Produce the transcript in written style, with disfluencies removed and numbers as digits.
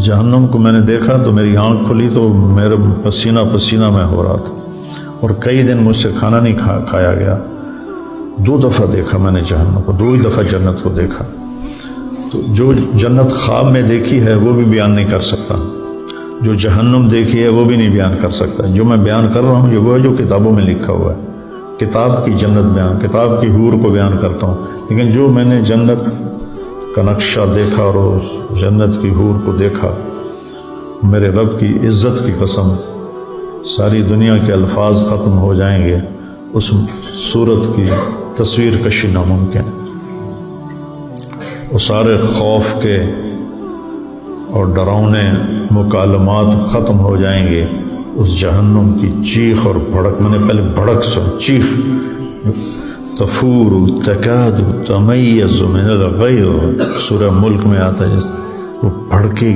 جہنم کو میں نے دیکھا تو میری آنکھ کھلی تو میرا پسینہ پسینہ میں ہو رہا تھا، اور کئی دن مجھ سے کھانا نہیں کھایا گیا۔ 2 دفعہ دیکھا میں نے جہنم کو، 2 ہی دفعہ جنت کو دیکھا۔ تو جو جنت خواب میں دیکھی ہے وہ بھی بیان نہیں کر سکتا، جو جہنم دیکھی ہے وہ بھی نہیں بیان کر سکتا۔ جو میں بیان کر رہا ہوں یہ وہ ہے جو کتابوں میں لکھا ہوا ہے، کتاب کی جنت بیان، کتاب کی حور کو بیان کرتا ہوں، لیکن جو میں نے جنت کا نقشہ دیکھا اور اس جنت کی حور کو دیکھا، میرے رب کی عزت کی قسم ساری دنیا کے الفاظ ختم ہو جائیں گے، اس صورت کی تصویر کشی ناممکن ہے۔ وہ سارے خوف کے اور ڈراؤنے مکالمات ختم ہو جائیں گے، اس جہنم کی چیخ اور بھڑک، میں نے پہلے بھڑک سن، چیخ، تفور تکاد تمیز من الغیظ، سورہ ملک میں آتا ہے جیسے وہ بھڑکے گی۔